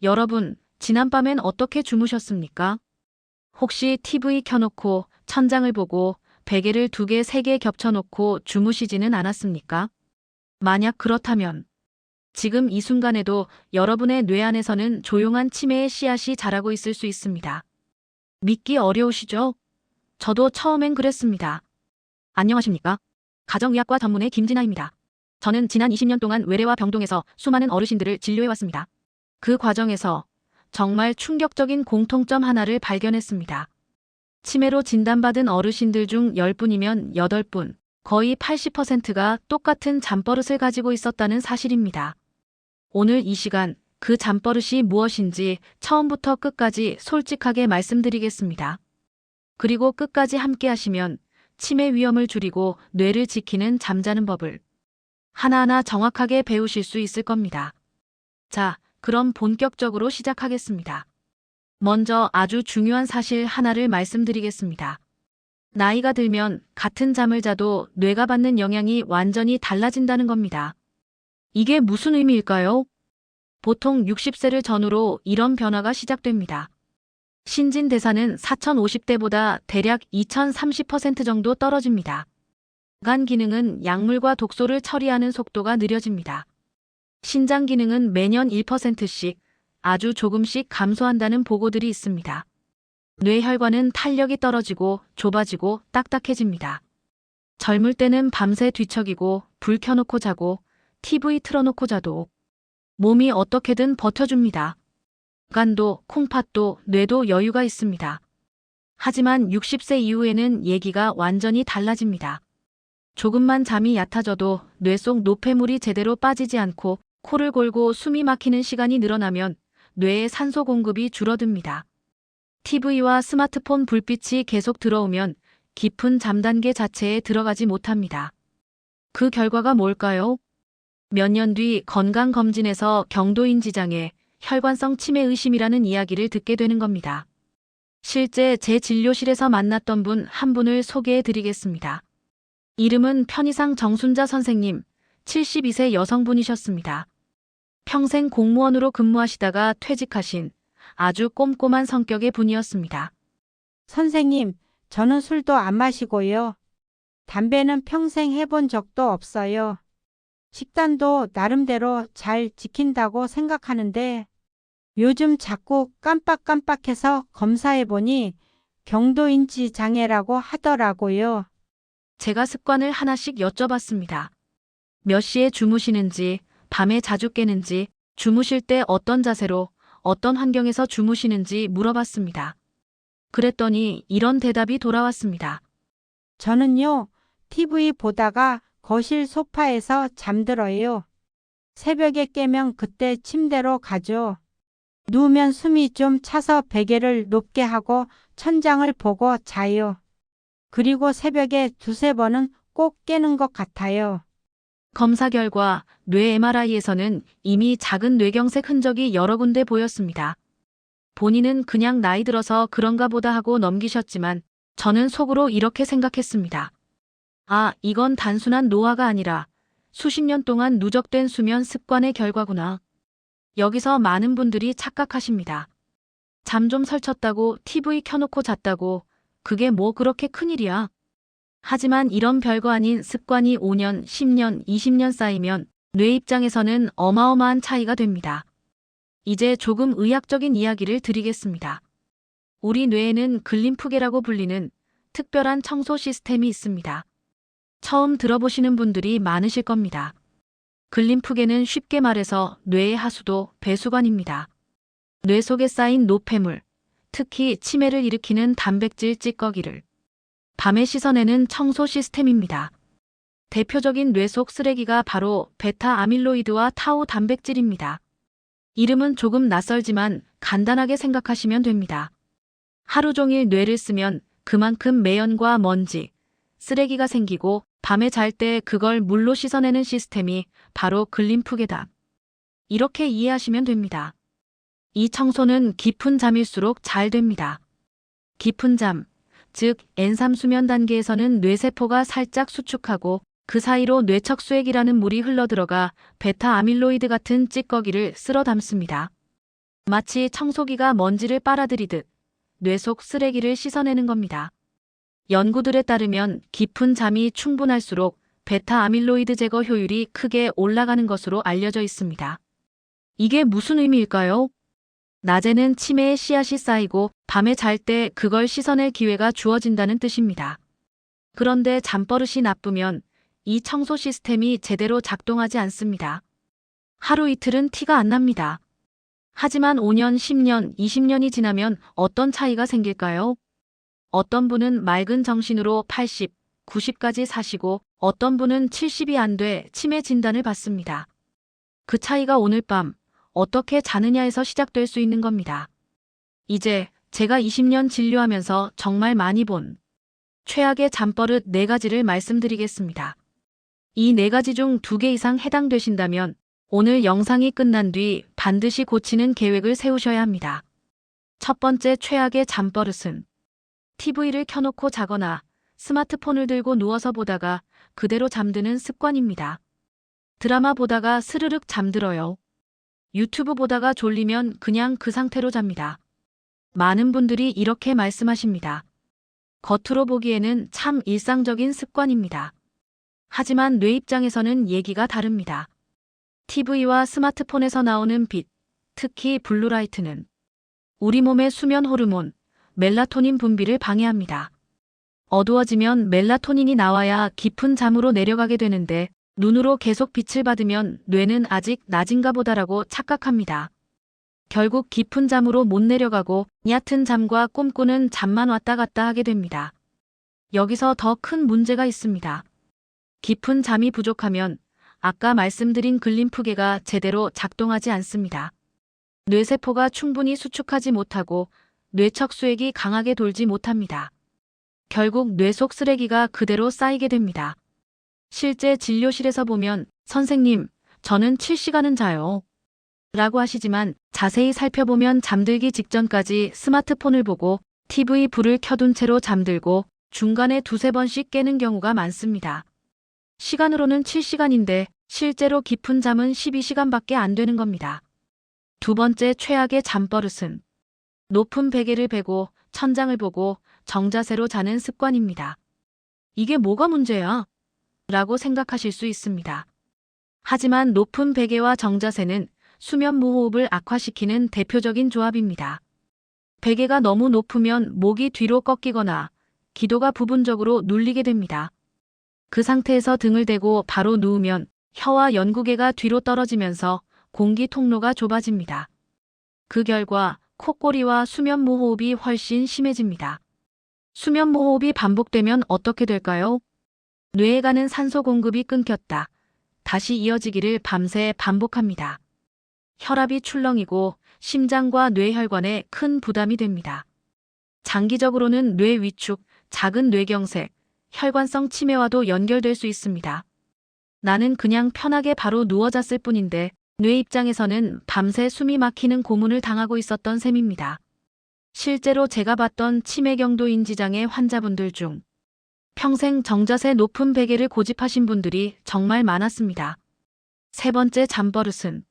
여러분, 지난밤엔 어떻게 주무셨습니까? 혹시 TV 켜놓고 천장을 보고 베개를 2개, 3개 겹쳐놓고 주무시지는 않았습니까? 만약 그렇다면 지금 이 순간에도 여러분의 뇌 안에서는 조용한 치매의 씨앗이 자라고 있을 수 있습니다. 믿기 어려우시죠? 저도 처음엔 그랬습니다. 안녕하십니까? 가정의학과 전문의 김진아입니다. 저는 지난 20년 동안 외래와 병동에서 수많은 어르신들을 진료해왔습니다. 그 과정에서 정말 충격적인 공통점 하나를 발견했습니다. 치매로 진단받은 어르신들 중 10분이면 8분, 거의 80%가 똑같은 잠버릇을 가지고 있었다는 사실입니다. 오늘 이 시간 그 잠버릇이 무엇인지 처음부터 끝까지 솔직하게 말씀드리겠습니다. 그리고 끝까지 함께 하시면 치매 위험을 줄이고 뇌를 지키는 잠자는 법을 하나하나 정확하게 배우실 수 있을 겁니다. 자, 그럼 본격적으로 시작하겠습니다. 먼저 아주 중요한 사실 하나를 말씀드리겠습니다. 나이가 들면 같은 잠을 자도 뇌가 받는 영향이 완전히 달라진다는 겁니다. 이게 무슨 의미일까요? 보통 60세를 전후로 이런 변화가 시작됩니다. 신진대사는 4050대보다 대략 2030% 정도 떨어집니다. 간 기능은 약물과 독소를 처리하는 속도가 느려집니다. 신장 기능은 매년 1%씩 아주 조금씩 감소한다는 보고들이 있습니다. 뇌혈관은 탄력이 떨어지고 좁아지고 딱딱해집니다. 젊을 때는 밤새 뒤척이고 불 켜놓고 자고 TV 틀어놓고 자도 몸이 어떻게든 버텨줍니다. 간도, 콩팥도, 뇌도 여유가 있습니다. 하지만 60세 이후에는 얘기가 완전히 달라집니다. 조금만 잠이 얕아져도 뇌 속 노폐물이 제대로 빠지지 않고 코를 골고 숨이 막히는 시간이 늘어나면 뇌의 산소 공급이 줄어듭니다. TV와 스마트폰 불빛이 계속 들어오면 깊은 잠 단계 자체에 들어가지 못합니다. 그 결과가 뭘까요? 몇 년 뒤 건강검진에서 경도인 지장에 혈관성 치매 의심이라는 이야기를 듣게 되는 겁니다. 실제 제 진료실에서 만났던 분 한 분을 소개해 드리겠습니다. 이름은 편의상 정순자 선생님, 72세 여성분이셨습니다. 평생 공무원으로 근무하시다가 퇴직하신 아주 꼼꼼한 성격의 분이었습니다. 선생님, 저는 술도 안 마시고요. 담배는 평생 해본 적도 없어요. 식단도 나름대로 잘 지킨다고 생각하는데 요즘 자꾸 깜빡깜빡해서 검사해보니 경도인지 장애라고 하더라고요. 제가 습관을 하나씩 여쭤봤습니다. 몇 시에 주무시는지, 밤에 자주 깨는지, 주무실 때 어떤 자세로, 어떤 환경에서 주무시는지 물어봤습니다. 그랬더니 이런 대답이 돌아왔습니다. 저는요, TV 보다가 거실 소파에서 잠들어요. 새벽에 깨면 그때 침대로 가죠. 누우면 숨이 좀 차서 베개를 높게 하고 천장을 보고 자요. 그리고 새벽에 2~3번은 꼭 깨는 것 같아요. 검사 결과 뇌 MRI에서는 이미 작은 뇌경색 흔적이 여러 군데 보였습니다. 본인은 그냥 나이 들어서 그런가 보다 하고 넘기셨지만 저는 속으로 이렇게 생각했습니다. 아, 이건 단순한 노화가 아니라 수십 년 동안 누적된 수면 습관의 결과구나. 여기서 많은 분들이 착각하십니다. 잠 좀 설쳤다고 TV 켜놓고 잤다고 그게 뭐 그렇게 큰일이야. 하지만 이런 별거 아닌 습관이 5년, 10년, 20년 쌓이면 뇌 입장에서는 어마어마한 차이가 됩니다. 이제 조금 의학적인 이야기를 드리겠습니다. 우리 뇌에는 글림프계라고 불리는 특별한 청소 시스템이 있습니다. 처음 들어보시는 분들이 많으실 겁니다. 글림프계는 쉽게 말해서 뇌의 하수도 배수관입니다. 뇌 속에 쌓인 노폐물, 특히 치매를 일으키는 단백질 찌꺼기를 밤에 씻어내는 청소 시스템입니다. 대표적인 뇌 속 쓰레기가 바로 베타 아밀로이드와 타우 단백질입니다. 이름은 조금 낯설지만 간단하게 생각하시면 됩니다. 하루 종일 뇌를 쓰면 그만큼 매연과 먼지, 쓰레기가 생기고 밤에 잘 때 그걸 물로 씻어내는 시스템이 바로 글림프계다. 이렇게 이해하시면 됩니다. 이 청소는 깊은 잠일수록 잘 됩니다. 깊은 잠, 즉 N3 수면 단계에서는 뇌세포가 살짝 수축하고 그 사이로 뇌척수액이라는 물이 흘러들어가 베타 아밀로이드 같은 찌꺼기를 쓸어 담습니다. 마치 청소기가 먼지를 빨아들이듯 뇌 속 쓰레기를 씻어내는 겁니다. 연구들에 따르면 깊은 잠이 충분할수록 베타 아밀로이드 제거 효율이 크게 올라가는 것으로 알려져 있습니다. 이게 무슨 의미일까요? 낮에는 치매의 씨앗이 쌓이고 밤에 잘 때 그걸 씻어낼 기회가 주어진다는 뜻입니다. 그런데 잠버릇이 나쁘면 이 청소 시스템이 제대로 작동하지 않습니다. 하루 이틀은 티가 안 납니다. 하지만 5년, 10년, 20년이 지나면 어떤 차이가 생길까요? 어떤 분은 맑은 정신으로 80, 90까지 사시고 어떤 분은 70이 안 돼 치매 진단을 받습니다. 그 차이가 오늘 밤 어떻게 자느냐에서 시작될 수 있는 겁니다. 이제 제가 20년 진료하면서 정말 많이 본 최악의 잠버릇 4가지를 말씀드리겠습니다. 이 4가지 중 2개 이상 해당되신다면 오늘 영상이 끝난 뒤 반드시 고치는 계획을 세우셔야 합니다. 첫 번째 최악의 잠버릇은 TV를 켜놓고 자거나 스마트폰을 들고 누워서 보다가 그대로 잠드는 습관입니다. 드라마 보다가 스르륵 잠들어요. 유튜브 보다가 졸리면 그냥 그 상태로 잡니다. 많은 분들이 이렇게 말씀하십니다. 겉으로 보기에는 참 일상적인 습관입니다. 하지만 뇌 입장에서는 얘기가 다릅니다. TV와 스마트폰에서 나오는 빛, 특히 블루라이트는 우리 몸의 수면 호르몬, 멜라토닌 분비를 방해합니다. 어두워지면 멜라토닌이 나와야 깊은 잠으로 내려가게 되는데 눈으로 계속 빛을 받으면 뇌는 아직 낮은가 보다라고 착각합니다. 결국 깊은 잠으로 못 내려가고 얕은 잠과 꿈꾸는 잠만 왔다 갔다 하게 됩니다. 여기서 더 큰 문제가 있습니다. 깊은 잠이 부족하면 아까 말씀드린 글림프계가 제대로 작동하지 않습니다. 뇌세포가 충분히 수축하지 못하고 뇌척 수액이 강하게 돌지 못합니다. 결국 뇌 속 쓰레기가 그대로 쌓이게 됩니다. 실제 진료실에서 보면 선생님, 저는 7시간은 자요. 라고 하시지만 자세히 살펴보면 잠들기 직전까지 스마트폰을 보고 TV 불을 켜둔 채로 잠들고 중간에 2~3번씩 깨는 경우가 많습니다. 시간으로는 7시간인데 실제로 깊은 잠은 12시간밖에 안 되는 겁니다. 두 번째 최악의 잠버릇은 높은 베개를 베고 천장을 보고 정자세로 자는 습관입니다. 이게 뭐가 문제야? 라고 생각하실 수 있습니다. 하지만 높은 베개와 정자세는 수면 무호흡을 악화시키는 대표적인 조합입니다. 베개가 너무 높으면 목이 뒤로 꺾이거나 기도가 부분적으로 눌리게 됩니다. 그 상태에서 등을 대고 바로 누우면 혀와 연구개가 뒤로 떨어지면서 공기 통로가 좁아집니다. 그 결과 콧꼬리와 수면 무호흡이 훨씬 심해집니다. 수면 무호흡이 반복되면 어떻게 될까요? 뇌에 가는 산소 공급이 끊겼다. 다시 이어지기를 밤새 반복합니다. 혈압이 출렁이고 심장과 뇌혈관에 큰 부담이 됩니다. 장기적으로는 뇌 위축, 작은 뇌경색, 혈관성 치매와도 연결될 수 있습니다. 나는 그냥 편하게 바로 누워 잤을 뿐인데 뇌 입장에서는 밤새 숨이 막히는 고문을 당하고 있었던 셈입니다. 실제로 제가 봤던 치매경도인 지장의 환자분들 중 평생 정자세 높은 베개를 고집하신 분들이 정말 많았습니다. 세 번째 잠버릇은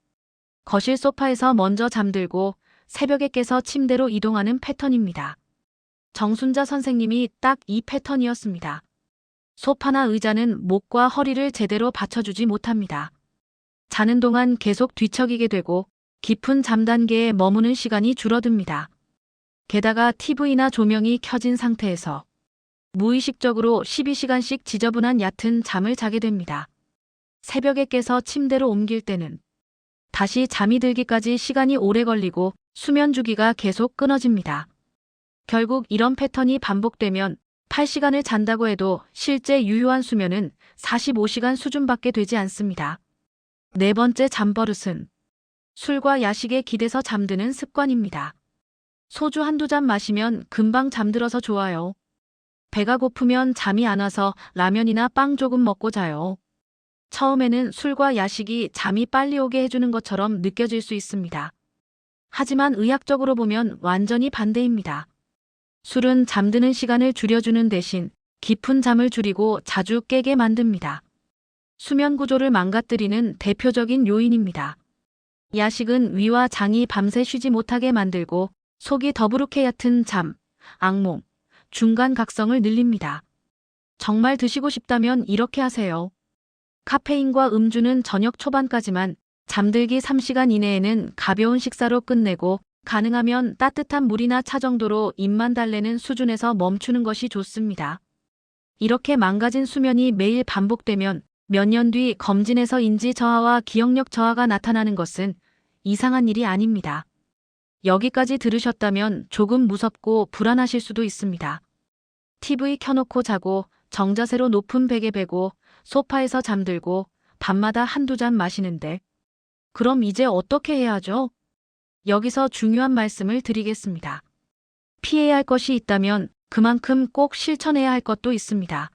거실 소파에서 먼저 잠들고 새벽에 깨서 침대로 이동하는 패턴입니다. 정순자 선생님이 딱 이 패턴이었습니다. 소파나 의자는 목과 허리를 제대로 받쳐주지 못합니다. 자는 동안 계속 뒤척이게 되고 깊은 잠 단계에 머무는 시간이 줄어듭니다. 게다가 TV나 조명이 켜진 상태에서 무의식적으로 12시간씩 지저분한 얕은 잠을 자게 됩니다. 새벽에 깨서 침대로 옮길 때는 다시 잠이 들기까지 시간이 오래 걸리고 수면 주기가 계속 끊어집니다. 결국 이런 패턴이 반복되면 8시간을 잔다고 해도 실제 유효한 수면은 45시간 수준밖에 되지 않습니다. 네 번째 잠버릇은 술과 야식에 기대서 잠드는 습관입니다. 소주 한두 잔 마시면 금방 잠들어서 좋아요. 배가 고프면 잠이 안 와서 라면이나 빵 조금 먹고 자요. 처음에는 술과 야식이 잠이 빨리 오게 해주는 것처럼 느껴질 수 있습니다. 하지만 의학적으로 보면 완전히 반대입니다. 술은 잠드는 시간을 줄여주는 대신 깊은 잠을 줄이고 자주 깨게 만듭니다. 수면 구조를 망가뜨리는 대표적인 요인입니다. 야식은 위와 장이 밤새 쉬지 못하게 만들고 속이 더부룩해 얕은 잠, 악몽, 중간 각성을 늘립니다. 정말 드시고 싶다면 이렇게 하세요. 카페인과 음주는 저녁 초반까지만, 잠들기 3시간 이내에는 가벼운 식사로 끝내고 가능하면 따뜻한 물이나 차 정도로 입만 달래는 수준에서 멈추는 것이 좋습니다. 이렇게 망가진 수면이 매일 반복되면 몇 년 뒤 검진에서 인지 저하와 기억력 저하가 나타나는 것은 이상한 일이 아닙니다. 여기까지 들으셨다면 조금 무섭고 불안하실 수도 있습니다. TV 켜놓고 자고 정자세로 높은 베개 베고 소파에서 잠들고 밤마다 한두 잔 마시는데 그럼 이제 어떻게 해야 하죠? 여기서 중요한 말씀을 드리겠습니다. 피해야 할 것이 있다면 그만큼 꼭 실천해야 할 것도 있습니다.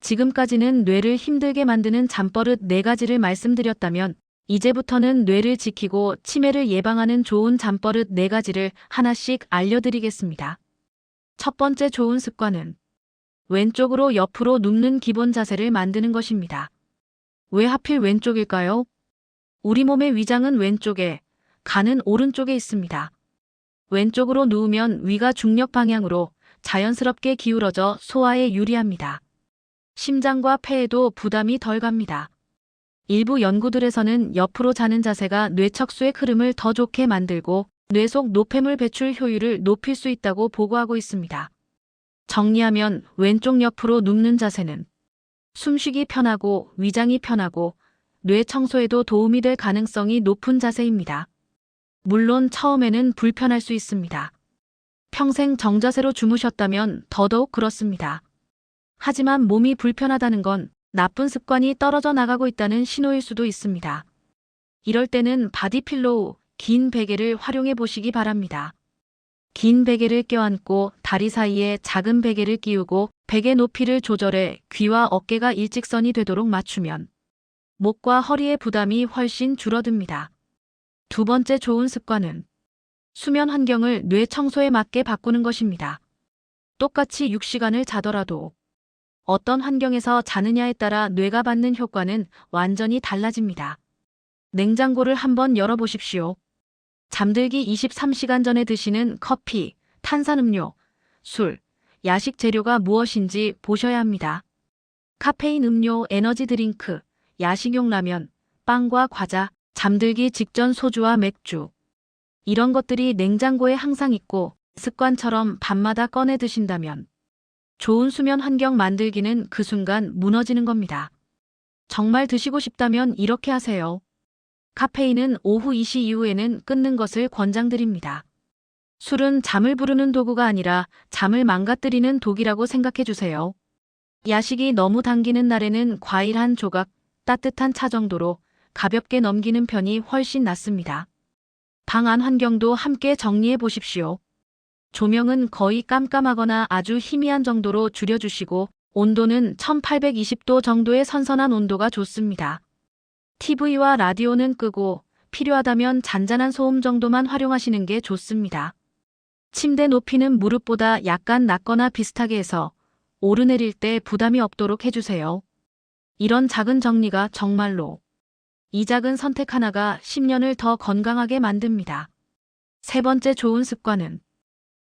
지금까지는 뇌를 힘들게 만드는 잠버릇 4가지를 말씀드렸다면 이제부터는 뇌를 지키고 치매를 예방하는 좋은 잠버릇 4가지를 하나씩 알려드리겠습니다. 첫 번째 좋은 습관은 왼쪽으로 옆으로 눕는 기본 자세를 만드는 것입니다. 왜 하필 왼쪽일까요? 우리 몸의 위장은 왼쪽에, 간은 오른쪽에 있습니다. 왼쪽으로 누우면 위가 중력 방향으로 자연스럽게 기울어져 소화에 유리합니다. 심장과 폐에도 부담이 덜 갑니다. 일부 연구들에서는 옆으로 자는 자세가 뇌척수의 흐름을 더 좋게 만들고 뇌 속 노폐물 배출 효율을 높일 수 있다고 보고하고 있습니다. 정리하면 왼쪽 옆으로 눕는 자세는 숨쉬기 편하고 위장이 편하고 뇌 청소에도 도움이 될 가능성이 높은 자세입니다. 물론 처음에는 불편할 수 있습니다. 평생 정자세로 주무셨다면 더더욱 그렇습니다. 하지만 몸이 불편하다는 건 나쁜 습관이 떨어져 나가고 있다는 신호일 수도 있습니다. 이럴 때는 바디필로우, 긴 베개를 활용해 보시기 바랍니다. 긴 베개를 껴안고 다리 사이에 작은 베개를 끼우고 베개 높이를 조절해 귀와 어깨가 일직선이 되도록 맞추면 목과 허리의 부담이 훨씬 줄어듭니다. 두 번째 좋은 습관은 수면 환경을 뇌 청소에 맞게 바꾸는 것입니다. 똑같이 6시간을 자더라도 어떤 환경에서 자느냐에 따라 뇌가 받는 효과는 완전히 달라집니다. 냉장고를 한번 열어보십시오. 잠들기 23시간 전에 드시는 커피, 탄산음료, 술, 야식 재료가 무엇인지 보셔야 합니다. 카페인 음료, 에너지 드링크, 야식용 라면, 빵과 과자, 잠들기 직전 소주와 맥주. 이런 것들이 냉장고에 항상 있고 습관처럼 밤마다 꺼내 드신다면 좋은 수면 환경 만들기는 그 순간 무너지는 겁니다. 정말 드시고 싶다면 이렇게 하세요. 카페인은 오후 2시 이후에는 끊는 것을 권장드립니다. 술은 잠을 부르는 도구가 아니라 잠을 망가뜨리는 독이라고 생각해 주세요. 야식이 너무 당기는 날에는 과일 한 조각, 따뜻한 차 정도로 가볍게 넘기는 편이 훨씬 낫습니다. 방 안 환경도 함께 정리해 보십시오. 조명은 거의 깜깜하거나 아주 희미한 정도로 줄여주시고 온도는 1820도 정도의 선선한 온도가 좋습니다. TV와 라디오는 끄고 필요하다면 잔잔한 소음 정도만 활용하시는 게 좋습니다. 침대 높이는 무릎보다 약간 낮거나 비슷하게 해서 오르내릴 때 부담이 없도록 해주세요. 이런 작은 정리가 정말로 이 작은 선택 하나가 10년을 더 건강하게 만듭니다. 세 번째 좋은 습관은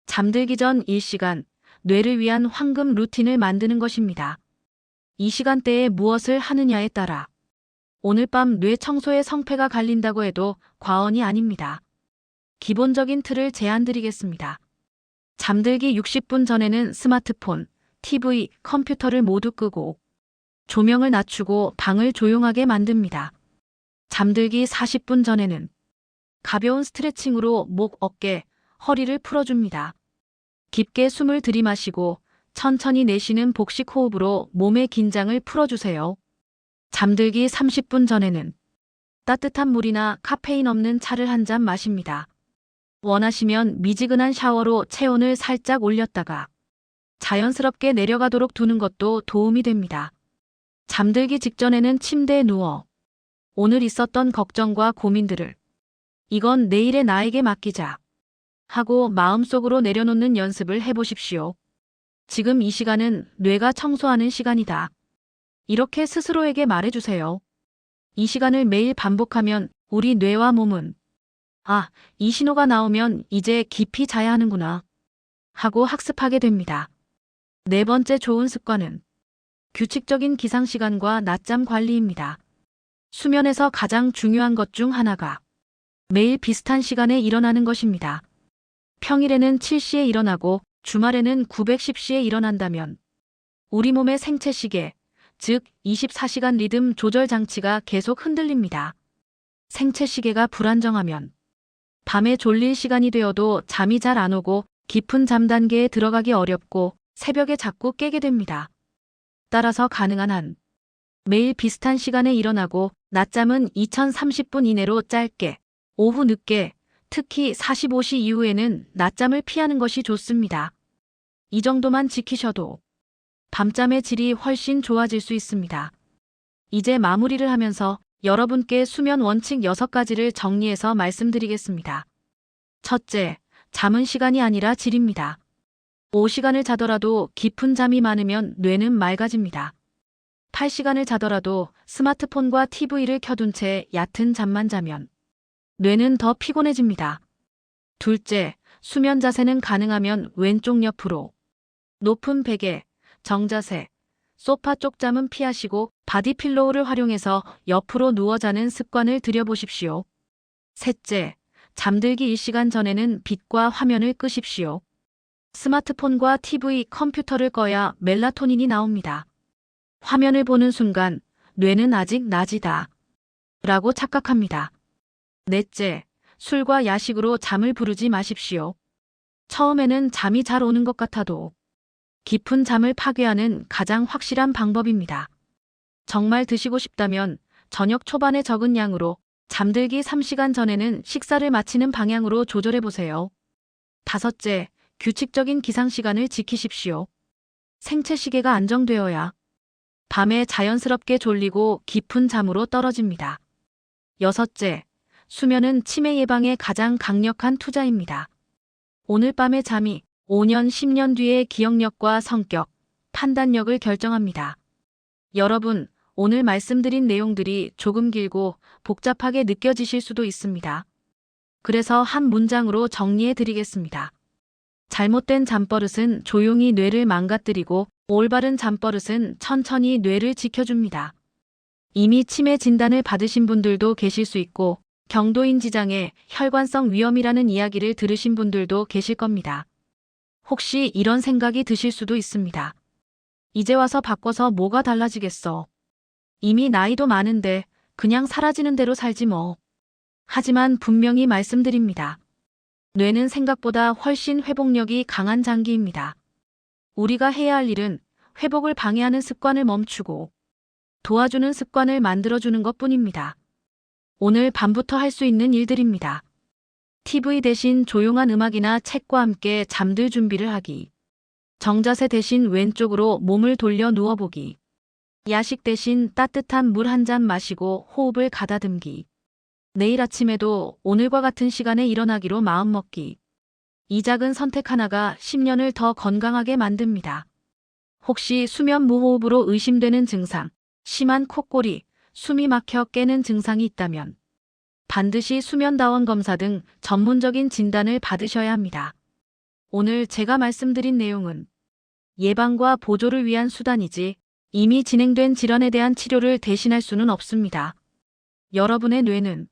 잠들기 전 1시간 뇌를 위한 황금 루틴을 만드는 것입니다. 이 시간대에 무엇을 하느냐에 따라 오늘 밤 뇌 청소에 성패가 갈린다고 해도 과언이 아닙니다. 기본적인 틀을 제안드리겠습니다. 잠들기 60분 전에는 스마트폰, TV, 컴퓨터를 모두 끄고 조명을 낮추고 방을 조용하게 만듭니다. 잠들기 40분 전에는 가벼운 스트레칭으로 목, 어깨, 허리를 풀어줍니다. 깊게 숨을 들이마시고 천천히 내쉬는 복식 호흡으로 몸의 긴장을 풀어주세요. 잠들기 30분 전에는 따뜻한 물이나 카페인 없는 차를 한 잔 마십니다. 원하시면 미지근한 샤워로 체온을 살짝 올렸다가 자연스럽게 내려가도록 두는 것도 도움이 됩니다. 잠들기 직전에는 침대에 누워 오늘 있었던 걱정과 고민들을 이건 내일의 나에게 맡기자 하고 마음속으로 내려놓는 연습을 해보십시오. 지금 이 시간은 뇌가 청소하는 시간이다. 이렇게 스스로에게 말해주세요. 이 시간을 매일 반복하면 우리 뇌와 몸은 이 신호가 나오면 이제 깊이 자야 하는구나 하고 학습하게 됩니다. 네 번째 좋은 습관은 규칙적인 기상 시간과 낮잠 관리입니다. 수면에서 가장 중요한 것 중 하나가 매일 비슷한 시간에 일어나는 것입니다. 평일에는 7시에 일어나고 주말에는 910시에 일어난다면 우리 몸의 생체 시계, 즉 24시간 리듬 조절 장치가 계속 흔들립니다. 생체 시계가 불안정하면 밤에 졸릴 시간이 되어도 잠이 잘 안 오고 깊은 잠 단계에 들어가기 어렵고 새벽에 자꾸 깨게 됩니다. 따라서 가능한 한 매일 비슷한 시간에 일어나고 낮잠은 2030분 이내로 짧게, 오후 늦게, 특히 45시 이후에는 낮잠을 피하는 것이 좋습니다. 이 정도만 지키셔도 밤잠의 질이 훨씬 좋아질 수 있습니다. 이제 마무리를 하면서 여러분께 수면 원칙 6가지를 정리해서 말씀드리겠습니다. 첫째, 잠은 시간이 아니라 질입니다. 5시간을 자더라도 깊은 잠이 많으면 뇌는 맑아집니다. 8시간을 자더라도 스마트폰과 TV를 켜둔 채 얕은 잠만 자면 뇌는 더 피곤해집니다. 둘째, 수면 자세는 가능하면 왼쪽 옆으로, 높은 베개, 정자세, 소파 쪽 잠은 피하시고 바디필로우를 활용해서 옆으로 누워 자는 습관을 들여보십시오. 셋째, 잠들기 1시간 전에는 빛과 화면을 끄십시오. 스마트폰과 TV, 컴퓨터를 꺼야 멜라토닌이 나옵니다. 화면을 보는 순간 뇌는 아직 낮이다 라고 착각합니다. 넷째, 술과 야식으로 잠을 부르지 마십시오. 처음에는 잠이 잘 오는 것 같아도 깊은 잠을 파괴하는 가장 확실한 방법입니다. 정말 드시고 싶다면 저녁 초반에 적은 양으로 잠들기 3시간 전에는 식사를 마치는 방향으로 조절해 보세요. 다섯째, 규칙적인 기상 시간을 지키십시오. 생체 시계가 안정되어야 밤에 자연스럽게 졸리고 깊은 잠으로 떨어집니다. 여섯째, 수면은 치매 예방에 가장 강력한 투자입니다. 오늘 밤의 잠이 5년, 10년 뒤의 기억력과 성격, 판단력을 결정합니다. 여러분, 오늘 말씀드린 내용들이 조금 길고 복잡하게 느껴지실 수도 있습니다. 그래서 한 문장으로 정리해 드리겠습니다. 잘못된 잠버릇은 조용히 뇌를 망가뜨리고 올바른 잠버릇은 천천히 뇌를 지켜줍니다. 이미 치매 진단을 받으신 분들도 계실 수 있고 경도인 지장의 혈관성 위험이라는 이야기를 들으신 분들도 계실 겁니다. 혹시 이런 생각이 드실 수도 있습니다. 이제 와서 바꿔서 뭐가 달라지겠어. 이미 나이도 많은데 그냥 사라지는 대로 살지 뭐. 하지만 분명히 말씀드립니다. 뇌는 생각보다 훨씬 회복력이 강한 장기입니다. 우리가 해야 할 일은 회복을 방해하는 습관을 멈추고 도와주는 습관을 만들어주는 것뿐입니다. 오늘 밤부터 할 수 있는 일들입니다. TV 대신 조용한 음악이나 책과 함께 잠들 준비를 하기. 정자세 대신 왼쪽으로 몸을 돌려 누워보기. 야식 대신 따뜻한 물 한 잔 마시고 호흡을 가다듬기. 내일 아침에도 오늘과 같은 시간에 일어나기로 마음먹기. 이 작은 선택 하나가 10년을 더 건강하게 만듭니다. 혹시 수면 무호흡으로 의심되는 증상, 심한 콧골이, 숨이 막혀 깨는 증상이 있다면 반드시 수면다원 검사 등 전문적인 진단을 받으셔야 합니다. 오늘 제가 말씀드린 내용은 예방과 보조를 위한 수단이지 이미 진행된 질환에 대한 치료를 대신할 수는 없습니다. 여러분의 뇌는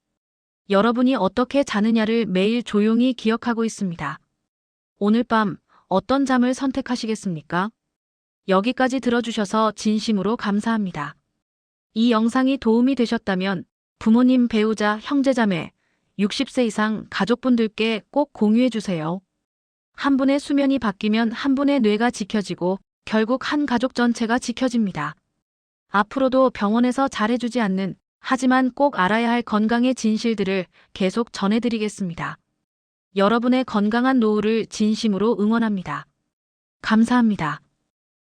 여러분이 어떻게 자느냐를 매일 조용히 기억하고 있습니다. 오늘 밤 어떤 잠을 선택하시겠습니까? 여기까지 들어주셔서 진심으로 감사합니다. 이 영상이 도움이 되셨다면 부모님, 배우자, 형제자매, 60세 이상 가족분들께 꼭 공유해주세요. 한 분의 수면이 바뀌면 한 분의 뇌가 지켜지고 결국 한 가족 전체가 지켜집니다. 앞으로도 병원에서 잘해주지 않는 하지만 꼭 알아야 할 건강의 진실들을 계속 전해드리겠습니다. 여러분의 건강한 노후를 진심으로 응원합니다. 감사합니다.